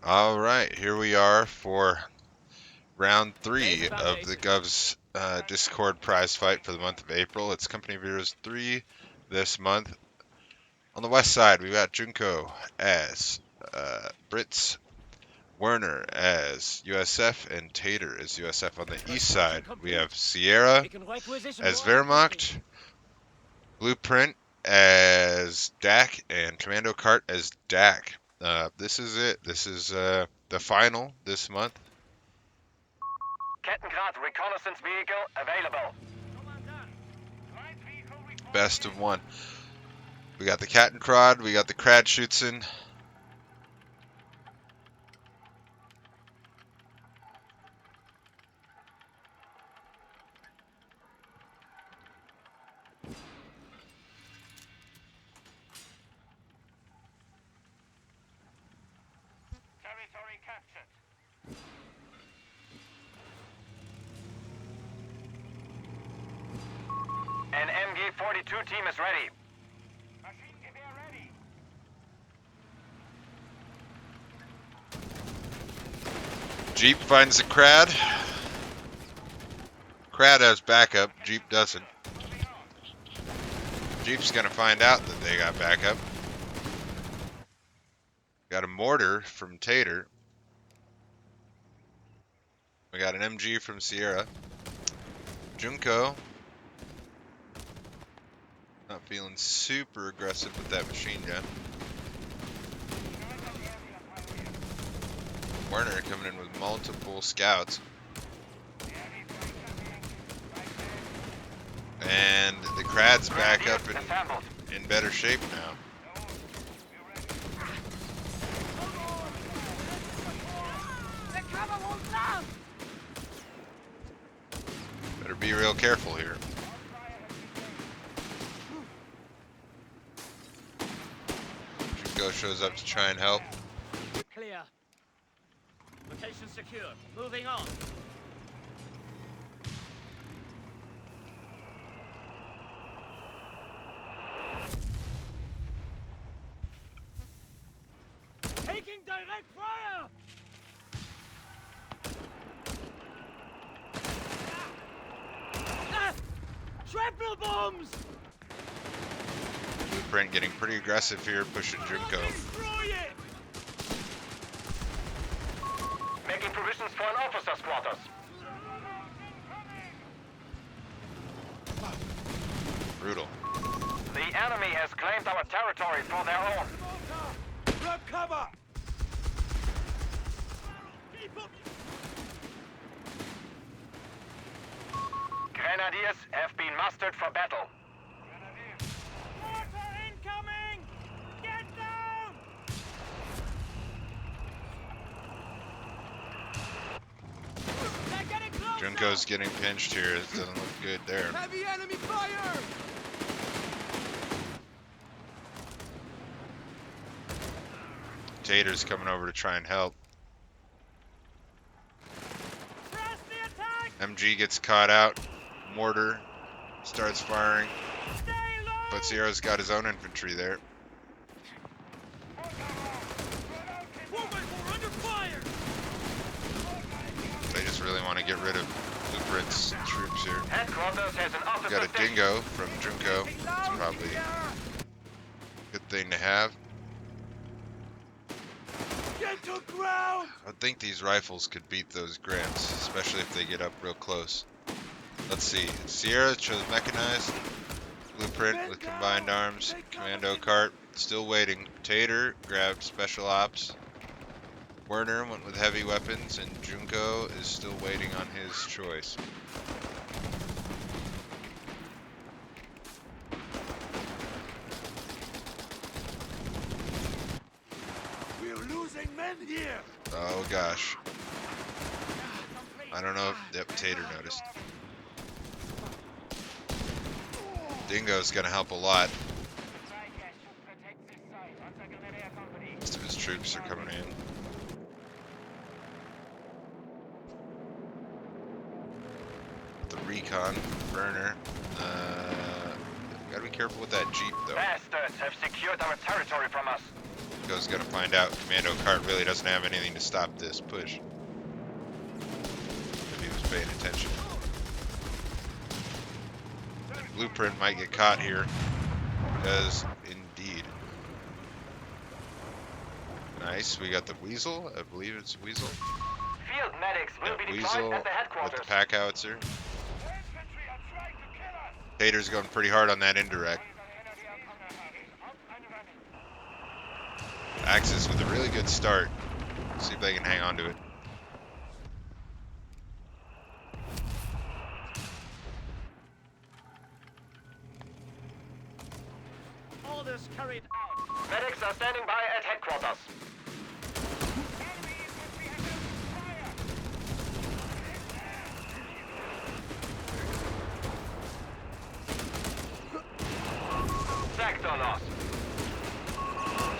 All right, here we are for round 3 of the Gov's Discord prize fight for the month of April. It's Company of Heroes 3 this month. On the west side, we've got Junko as Brits, Werner as USF, and Tater as USF. On the east side, we have Sierra as Wehrmacht, Blueprint as Dak, and Commando Cart as Dak. This is it. This is the final this month. Kettengrad reconnaissance vehicle available. Best of one. We got the Kattencrod, we got the Kradschützen. Territory captured. An MG-42 team is ready. Machine gewehr ready. Jeep finds the Krad. Krad has backup, Jeep doesn't. Jeep's gonna find out that they got backup. Got a mortar from Tater. We got an MG from Sierra. Junko. Not feeling super aggressive with that machine gun. Werner coming in with multiple scouts. And the Krad's back up in better shape now. Better be real careful here. Junko shows up to try and help. Clear. Location secured. Moving on. Taking direct fire! Shrapnel bombs! Blueprint getting pretty aggressive here, pushing Junko. Destroy it! Making provisions for an officer's quarters. Brutal. The enemy has claimed our territory for their own. Grab cover! Keep up! Grenadiers have been mustered for battle. Mortar incoming! Get down! They're getting closer! Junko's getting pinched here. It doesn't look good there. Heavy enemy fire! Tater's coming over to try and help. Press the attack! MG gets caught out. Mortar starts firing. Stay low! But Sierra's got his own infantry there. Movement, we're under fire! They just really want to get rid of Blueprint's troops here. Headquarters has an officer Got a station. dingo from Junko. It's probably a good thing to have. Get to ground! I think these rifles could beat those Grants, especially if they get up real close. Let's see. Sierra chose mechanized. Blueprint with combined arms. Commando cart still waiting. Tater grabbed special ops. Werner went with heavy weapons, and Junko is still waiting on his choice. We're losing men here! Oh gosh. I don't know if yep, Tater noticed. Dingo's gonna help a lot. Most of his troops are coming in. The recon, Werner. Gotta be careful with that Jeep though. Bastards have secured our territory from us. Junko's gonna find out Commando Cart really doesn't have anything to stop this push. If he was paying attention. And Blueprint might get caught here. Does indeed. Nice, we got the Weasel. I believe it's Weasel. Field medics will be deployed Weasel at the with headquarters. the pack howitzer. Infantry are trying to kill us. Tater's going pretty hard on that indirect. Axis with a really good start. See if they can hang on to it. Orders carried out. Medics are standing by at headquarters. Sector lost.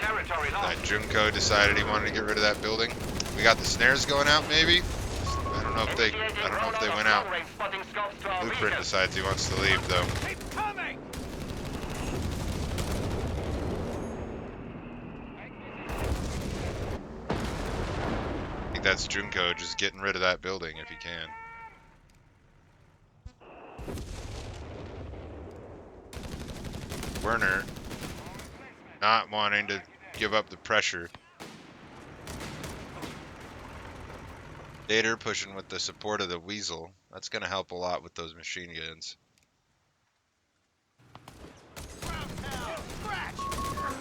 Territory lost. That Junko decided he wanted to get rid of that building. We got the snares going out, maybe. I don't know if they went out. Blueprint decides he wants to leave, though. Keep coming. I think that's Junko just getting rid of that building if he can. Werner not wanting to give up the pressure. Tater pushing with the support of the Weasel. That's going to help a lot with those machine guns.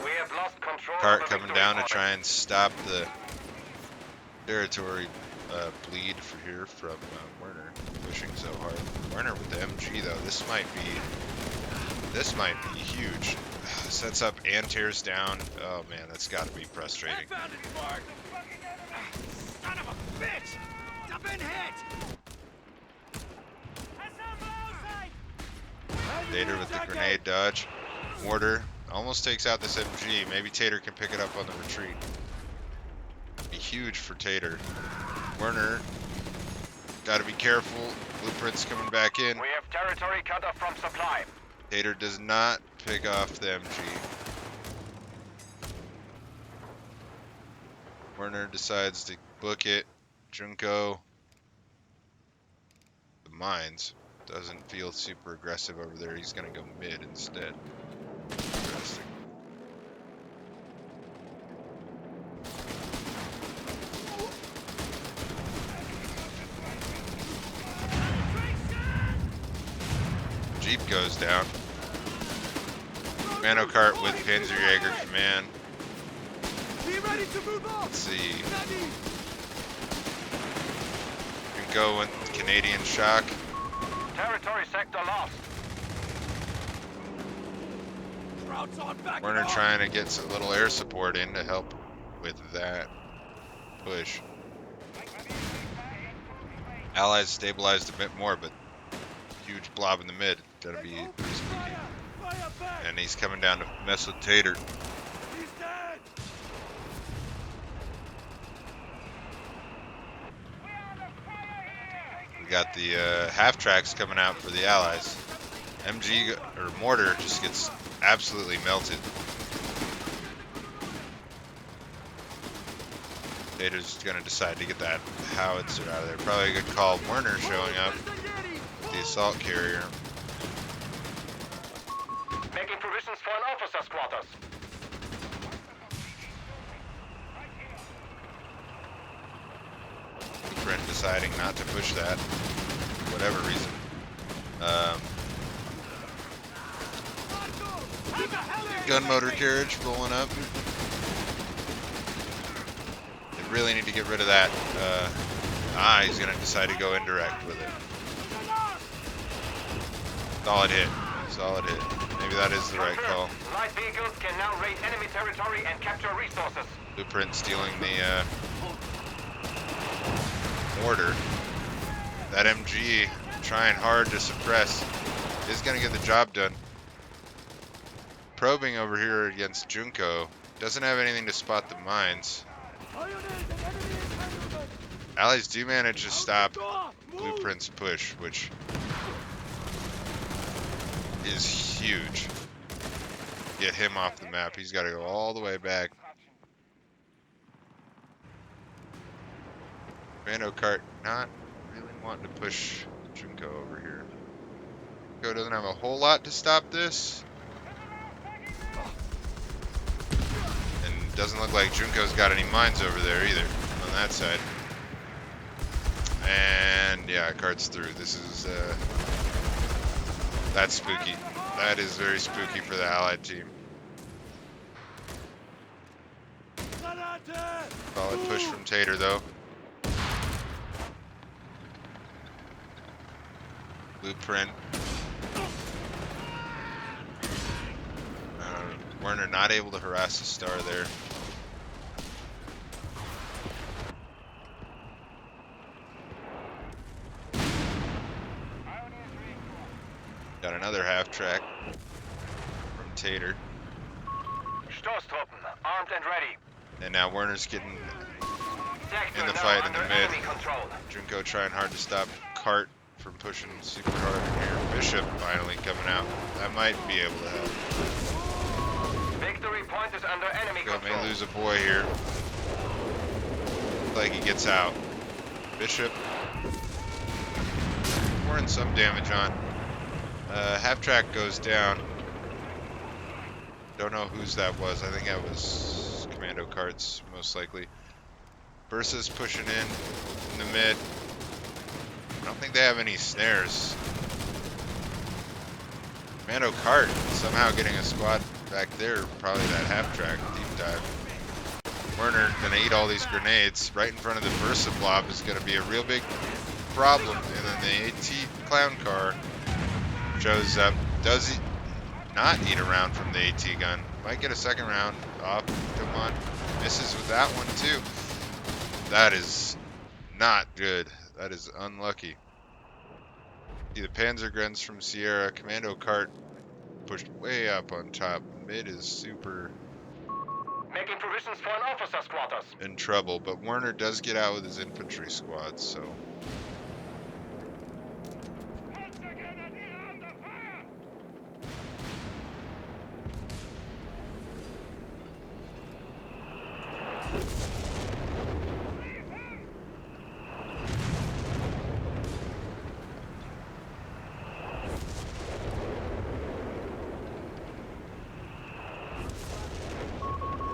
We have lost control. Cart of the coming victory down to point. try and stop the territory bleed for here from Werner pushing so hard. Werner with the MG though. This might be huge. Sets up and tears down. Oh man, that's got to be frustrating. I found it, Mark. Son of a bitch! I've been hit. Tater with the grenade dodge. Mortar almost takes out this MG. Maybe Tater can pick it up on the retreat. Be huge for Tater. Werner, gotta be careful. Blueprint's coming back in. We have territory cut off from supply. Tater does not pick off the MG. Werner decides to book it. Junko, the mines, doesn't feel super aggressive over there. He's gonna go mid instead. Interesting. Jeep goes down. Commando Cart with Panzerjäger Command. Be ready to move on. Let's see. Go with Canadian Shock. Territory sector lost. Routes on back. Werner trying to get a little air support in to help with that push. Allies stabilized a bit more, but huge blob in the mid. Gotta be pretty spooky. Fire back. And he's coming down to mess with Tater. He's dead. We got the half tracks coming out for the Allies. MG or Mortar just gets absolutely melted. Tater's gonna decide to get that howitzer out of there. Probably a good call. Werner showing up with the assault carrier. Making provisions for an officer's quarters. Brent deciding not to push that for whatever reason. Gun motor carriage rolling up. They really need to get rid of that. He's gonna decide to go indirect with it. Solid hit. Solid hit. Maybe that is the right call. Light vehicles can now raid enemy territory and capture resources. Blueprint stealing the mortar. That MG trying hard to suppress is gonna get the job done. Probing over here against Junko. Doesn't have anything to spot the mines. Allies do manage to stop Blueprint's push, which is huge. Get him off the map. He's got to go all the way back Commando Cart not really wanting to push Junko over here. Junko doesn't have a whole lot to stop this. And doesn't look like Junko's got any mines over there either on that side. And yeah, Cart's through. This is that's spooky. That is very spooky for the Allied team. Solid push from Tater though. Blueprint. Werner not able to harass the star there. Got another half track from Tater. Stoßtruppen, armed and ready. And now Werner's getting Sector in the now fight in the under mid. enemy control. Junko trying hard to stop Cart from pushing super hard in here. Bishop finally coming out. That might be able to help. Victory point is under enemy Junko control. may lose a boy here. Looks like he gets out. Bishop pouring some damage on. Half track goes down. Don't know whose that was. I think that was Commando Carts, most likely. Bursa's pushing in the mid. I don't think they have any snares. Commando Cart somehow getting a squad back there. Probably that half track deep dive. Werner gonna eat all these grenades right in front of the Bursa blob is gonna be a real big problem. And then the AT clown car shows up. Does he not eat a round from the AT gun? Might get a second round off. Come on. Misses with that one too. That is not good. That is unlucky. See the Panzergrens from Sierra. Commando Cart pushed way up on top. Mid is super Making provisions for an officer's quarters. in trouble, but Werner does get out with his infantry squad, so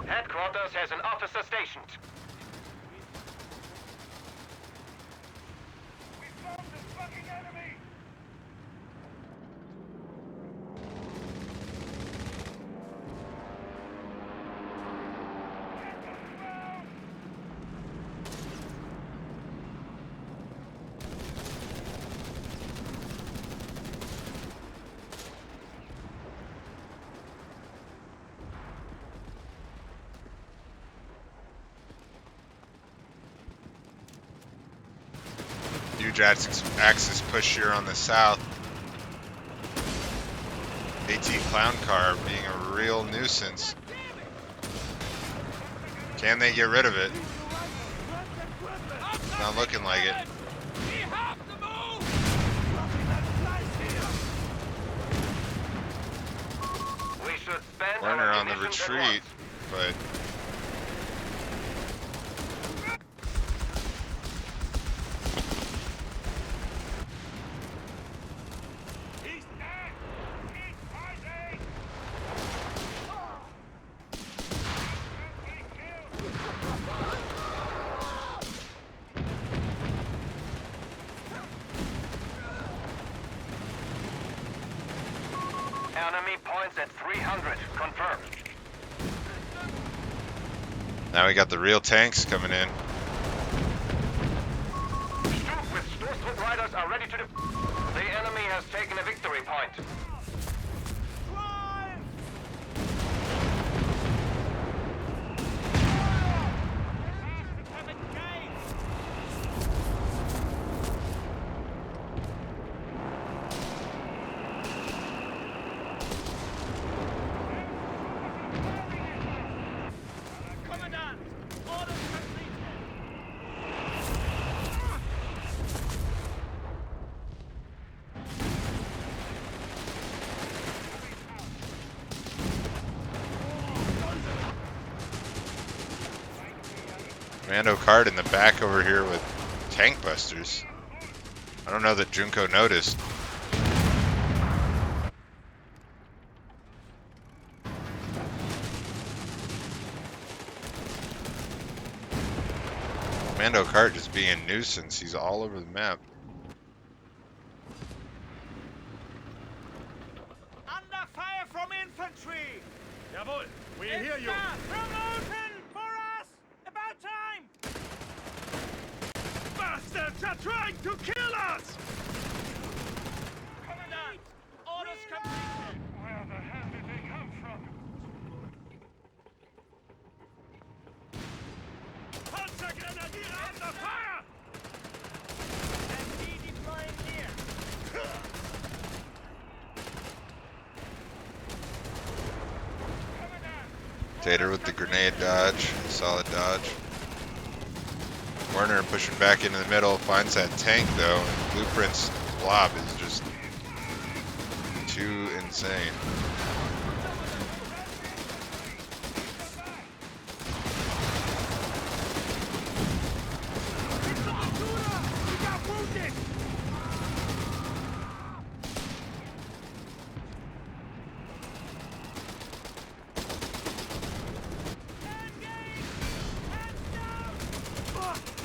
Headquarters has an officer stationed. We found the fucking enemy! huge axis push here on the south. AT clown car being a real nuisance. Can they get rid of it? Not looking like it. We should spend Werner our on the munitions at retreat, once. but He's dead! He's fighting! Enemy points at 300. Confirmed. now we got the real tanks coming in. Stuke with Stoßtrupp riders are ready to The enemy has taken a victory point. Drive! Have engaged! Commandant! Orders completed! Commando Cart in the back over here with tank busters. I don't know that Junko noticed. Mando Kart just being a nuisance. He's all over the map. Under fire from infantry! Jawohl, we hear you. Promotion for us! About time! Bastards are trying to kill us! Commandant! Orders completed! Where the hell did they come from? Panzergrenadier under fire! MD deploying here! Tater with the grenade dodge. Solid dodge. Werner pushing back into the middle. Finds that tank though. And Blueprint's blob is just too insane. We got wounded!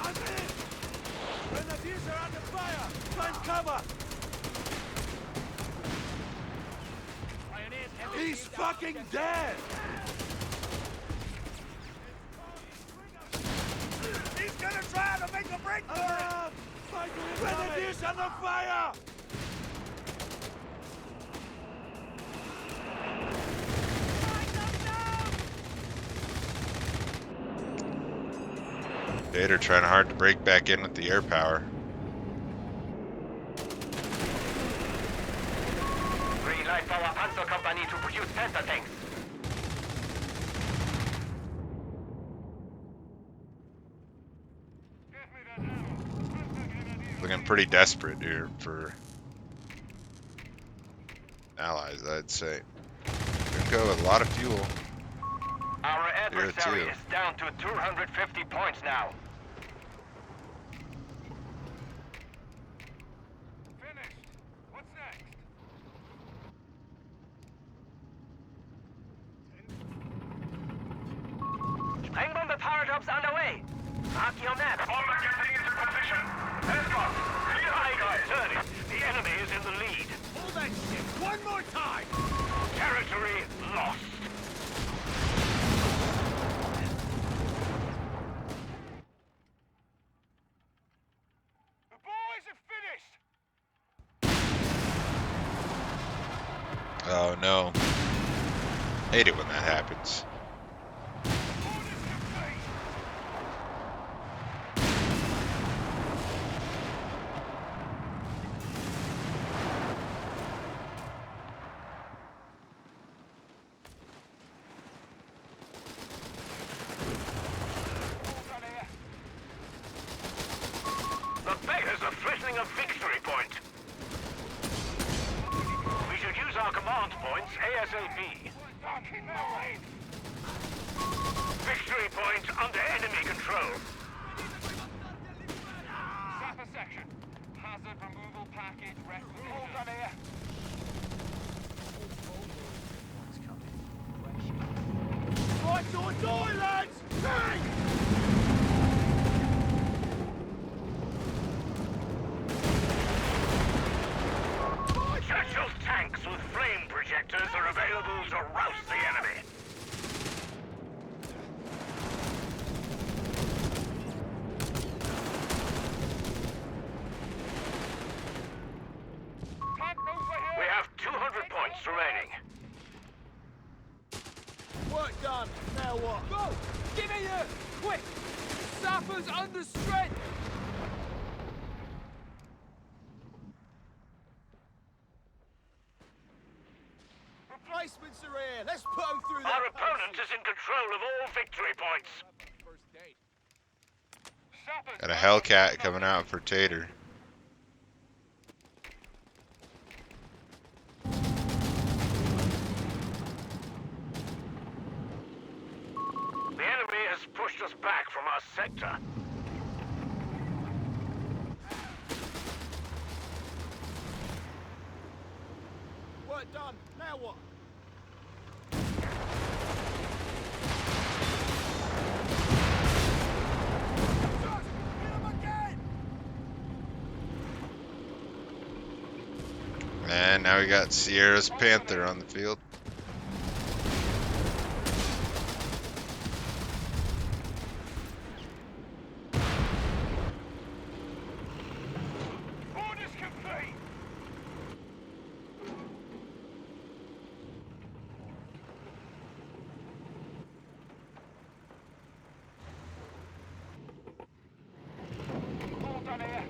I'm in! Grenadiers are under fire! Find cover! He's fucking dead! He's gonna try to make a break for it! Grenadiers under fire! Tater trying hard to break back in with the air power. Green light for our Panzer Company to produce Panther tanks. Looking pretty desperate here for allies, I'd say. Junko with a lot of fuel. Our adversary too. is down to 250 points now. Finished. What's next? Spring bomber power drops underway. Mark your map. Bomber getting into position. Escort, clear high guys. The enemy is in the lead. Hold that shit one more time! Territory lost. The boys have finished. Oh no. Hate it when that happens. Orders complete. The beggars are threatening a victory point. We should use our command points ASAP. Victory point under enemy control. Sapper section. Hazard removal package requisition. Hold on here. Right door, door, lads! Bang! Churchill's tanks with flame projectors are available to roust the enemy. Tank over here. We have 200 points remaining. Work done. Now what? Go! Give me the... Quick! Sapper's under strength! Replacements are here. Let's put them through Our their opponent is in control of all victory points. Sappers Got a Hellcat coming out for Tater. The enemy has pushed us back from our sector. Now what? And now we got Sierra's Panther on the field. Orders complete. All done here.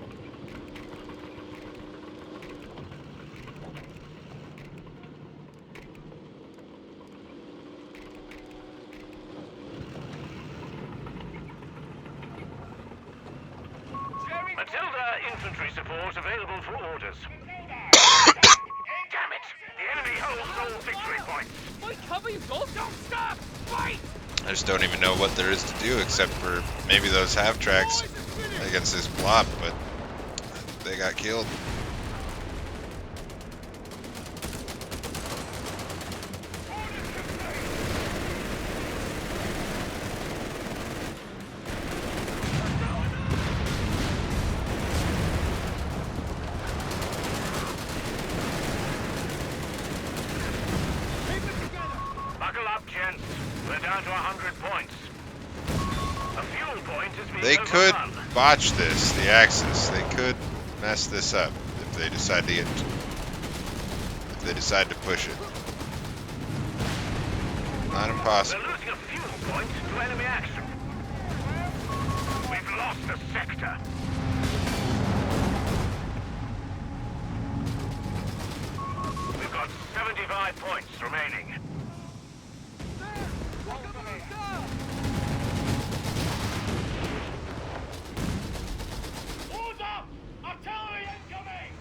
Jerry, Matilda infantry support available for orders. Damn it! The enemy holds all victory points. My cover, you go! Don't stop! Fight! I just don't even know what there is to do except for maybe those half tracks Boys, it's finished! against this blob, but they got killed. Keep it together! Buckle up, gents. We're down to 100 points. A fuel point has been They could overrun. botch this, the Axis. They could mess this up if they decide to push it. Not impossible. We're losing a fuel point to enemy action. We've lost a sector. We've got 75 points remaining. Look at them go! order! Artillery incoming!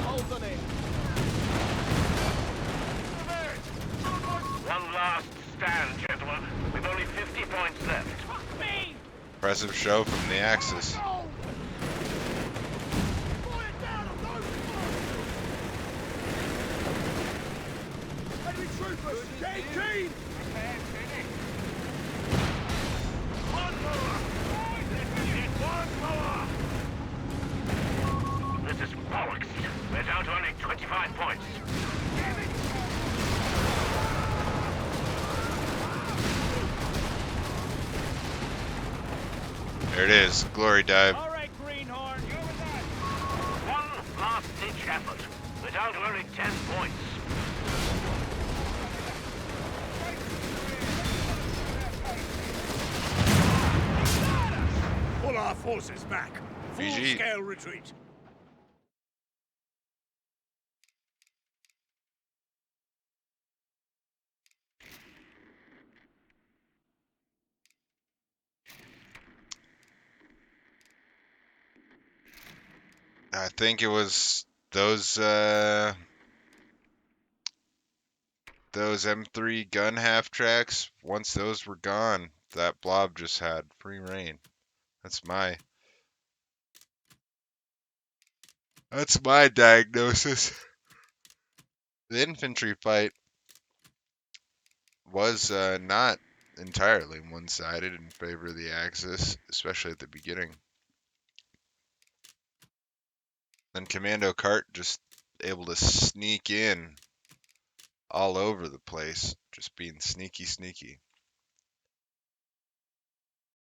Hold on here! One last stand, gentlemen. We've only 50 points left. Fuck me! Impressive show from the Axis. Oh! Fire down on those Enemy troopers! Get keen! Repair finished. This is bollocks. We're down to only 25 points. There it is, glory dive. All right, Greenhorn. Go with that. One last-ditch effort. We're down to only 10 points. Pull our forces back. BG. Full-scale retreat. I think it was those M3 gun half tracks. Once those were gone, that blob just had free reign. That's my diagnosis. The infantry fight was not entirely one-sided in favor of the Axis, especially at the beginning. And Commando Cart just able to sneak in all over the place, just being sneaky.